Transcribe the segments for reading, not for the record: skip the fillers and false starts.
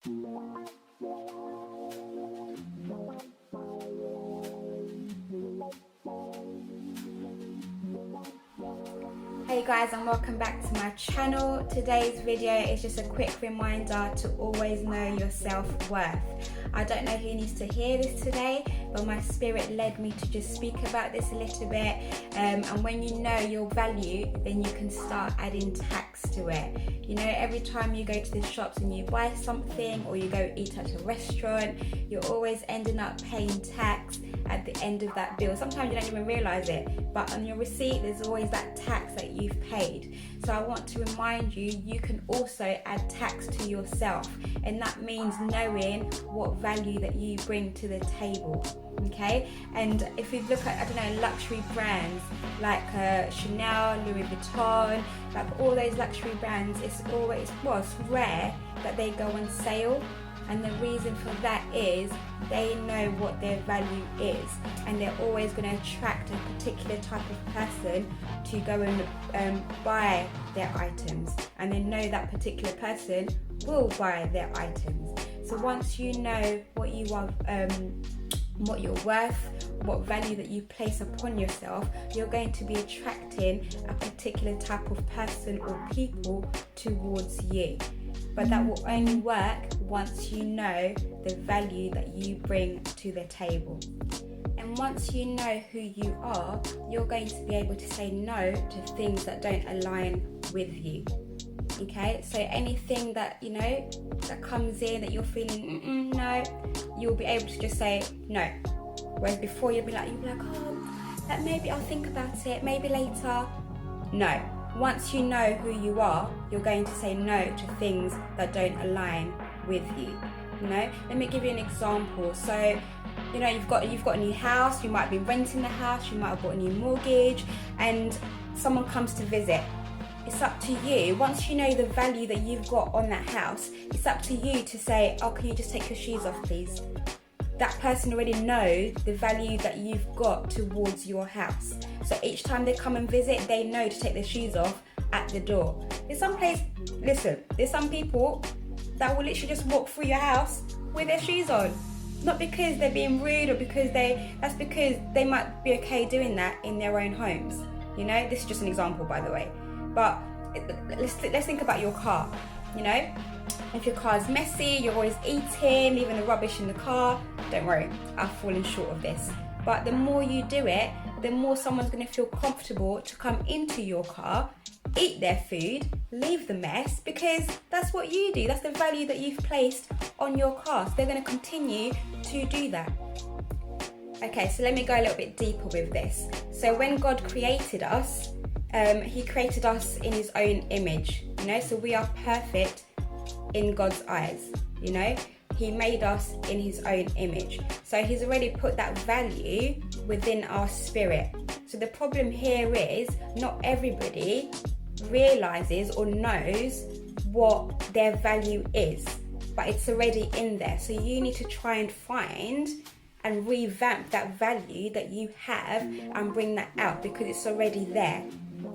Hey guys, and welcome back to my channel. Today's video is just a quick reminder to always know your self-worth. I don't know who needs to hear this today, but my spirit led me to just speak about this a little bit. And when you know your value, then you can start adding tax to it. You know, every time you go to the shops and you buy something or you go eat at a restaurant, you're always ending up paying tax at the end of that bill. Sometimes you don't even realize it, but on your receipt there's always that tax that you've paid. So I want to remind you, you can also add tax to yourself, and that means knowing what value that you bring to the table. Okay, and if you look at, I don't know, luxury brands like Chanel, Louis Vuitton, like all those luxury brands, it's rare that they go on sale. And the reason for that is they know what their value is, and they're always going to attract a particular type of person to go and buy their items, and they know that particular person will buy their items. So once you know what you are, what you're worth, what value that you place upon yourself, you're going to be attracting a particular type of person or people towards you. But that will only work once you know the value that you bring to the table. And once you know who you are, you're going to be able to say no to things that don't align with you. Okay, so anything that, you know, that comes in that you're feeling no, you'll be able to just say no. Whereas before you'll be like, oh, maybe I'll think about it, maybe later. No. Once you know who you are, you're going to say no to things that don't align with you. You know, let me give you an example. So, you know, you've got a new house, you might be renting the house, you might have bought a new mortgage, and someone comes to visit. It's up to you. Once you know the value that you've got on that house, it's up to you to say, oh, can you just take your shoes off, please? That person already knows the value that you've got towards your house. So each time they come and visit, they know to take their shoes off at the door. There's some people that will literally just walk through your house with their shoes on. Not because they're being rude or that's because they might be okay doing that in their own homes. You know, this is just an example, by the way. But let's think about your car, you know? If your car is messy, you're always eating, leaving the rubbish in the car, don't worry, I've fallen short of this. But the more you do it, the more someone's going to feel comfortable to come into your car, eat their food, leave the mess, because that's what you do. That's the value that you've placed on your car. So they're going to continue to do that. Okay, so let me go a little bit deeper with this. So when God created us, He created us in His own image, you know, so we are perfect in God's eyes, you know. He made us in His own image, so He's already put that value within our spirit. So the problem here is not everybody realizes or knows what their value is, but it's already in there. So you need to try and find and revamp that value that you have and bring that out, because it's already there.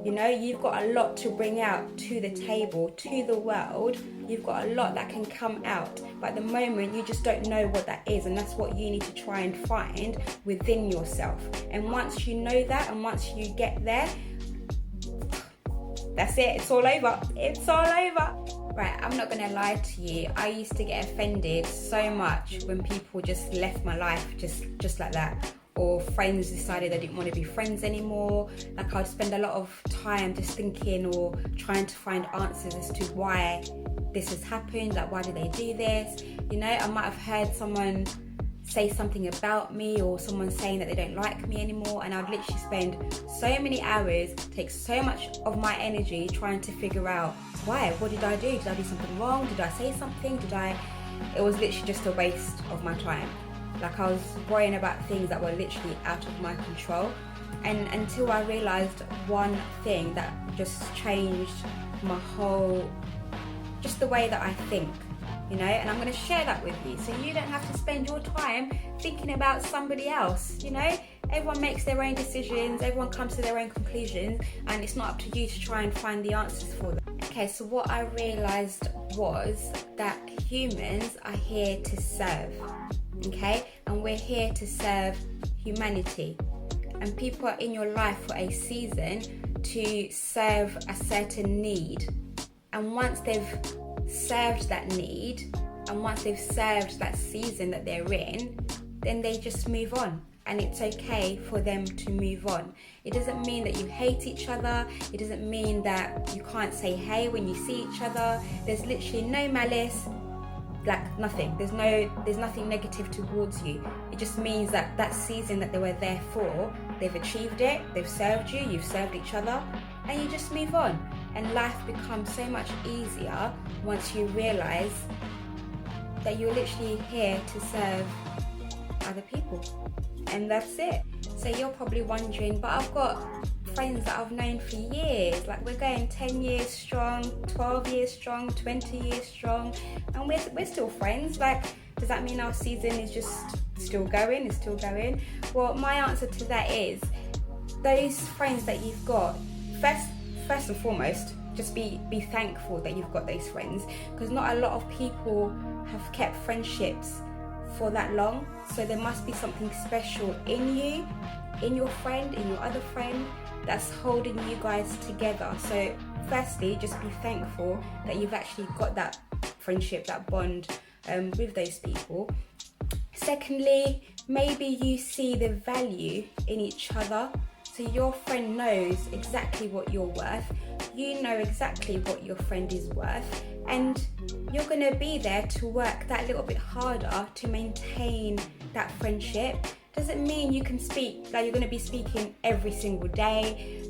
You know, you've got a lot to bring out to the table, to the world. You've got a lot that can come out, but at the moment you just don't know what that is, and that's what you need to try and find within yourself. And once you know that, and once you get there, that's it, it's all over. It's all over. Right, I'm not gonna lie to you, I used to get offended so much when people just left my life just like that, or friends decided they didn't want to be friends anymore. Like, I'd spend a lot of time just thinking or trying to find answers as to why this has happened, like why did they do this. You know, I might have heard someone say something about me, or someone saying that they don't like me anymore, and I'd literally spend so many hours, take so much of my energy trying to figure out why. What did I do? Did I do something wrong? Did I say something? It was literally just a waste of my time. Like, I was worrying about things that were literally out of my control. And until I realized one thing that just changed my whole, just the way that I think, you know, and I'm going to share that with you, so you don't have to spend your time thinking about somebody else. You know, everyone makes their own decisions, everyone comes to their own conclusions, and it's not up to you to try and find the answers for them. Okay, so what I realized was that humans are here to serve, okay? And we're here to serve humanity. And people are in your life for a season to serve a certain need. And once they've served that need, and once they've served that season that they're in, then they just move on. And it's okay for them to move on. It doesn't mean that you hate each other. It doesn't mean that you can't say hey when you see each other. There's literally no malice, like nothing. There's nothing negative towards you. It just means that that season that they were there for, they've achieved it, they've served you, you've served each other, and you just move on. And life becomes so much easier once you realize that you're literally here to serve other people. And that's it. So you're probably wondering, but I've got friends that I've known for years. Like, we're going 10 years strong, 12 years strong, 20 years strong, and we're still friends. Like, does that mean our season is just still going? It's still going? Well, my answer to that is, those friends that you've got, first and foremost, just be thankful that you've got those friends, because not a lot of people have kept friendships for that long. So there must be something special in you, in your friend, in your other friend, that's holding you guys together. So firstly, just be thankful that you've actually got that friendship, that bond with those people. Secondly, maybe you see the value in each other. So your friend knows exactly what you're worth. You know exactly what your friend is worth. And you're going to be there to work that little bit harder to maintain that friendship. Doesn't mean you can speak, like you're going to be speaking every single day,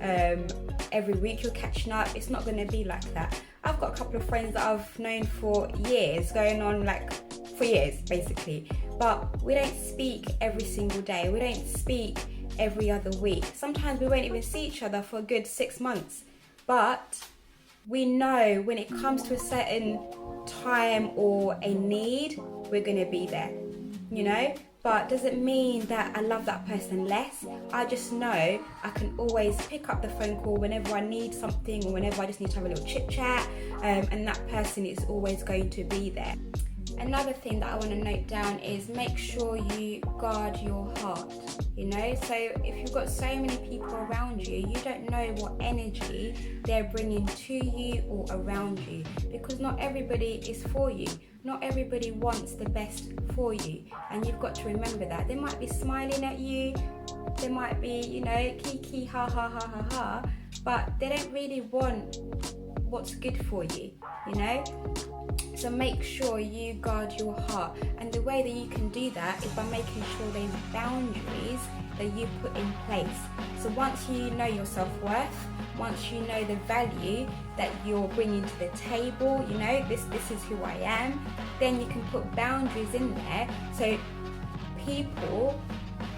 every week you're catching up. It's not going to be like that. I've got a couple of friends that I've known for years, going on like for years basically. But we don't speak every single day. We don't speak every other week. Sometimes we won't even see each other for a good 6 months. But we know when it comes to a certain time or a need, we're going to be there, you know? But doesn't mean that I love that person less. I just know I can always pick up the phone call whenever I need something, or whenever I just need to have a little chit chat, and that person is always going to be there. Another thing that I want to note down is make sure you guard your heart, you know? So if you've got so many people around you, you don't know what energy they're bringing to you or around you, because not everybody is for you. Not everybody wants the best for you, and you've got to remember that. They might be smiling at you, they might be, you know, kiki, ha ha ha ha ha, but they don't really want what's good for you, you know? So make sure you guard your heart, and the way that you can do that is by making sure there's boundaries that you put in place. So once you know your self-worth, once you know the value that you're bringing to the table, you know, this is who I am, then you can put boundaries in there so people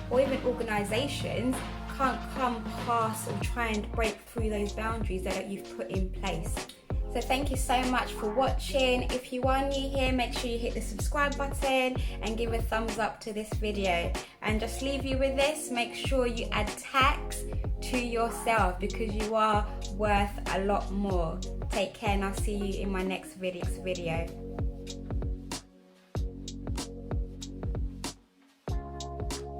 or even organisations can't come past or try and break through those boundaries that you've put in place. So thank you so much for watching. If you are new here, make sure you hit the subscribe button and give a thumbs up to this video. And just leave you with this, make sure you add tax to yourself, because you are worth a lot more. Take care, and I'll see you in my next video.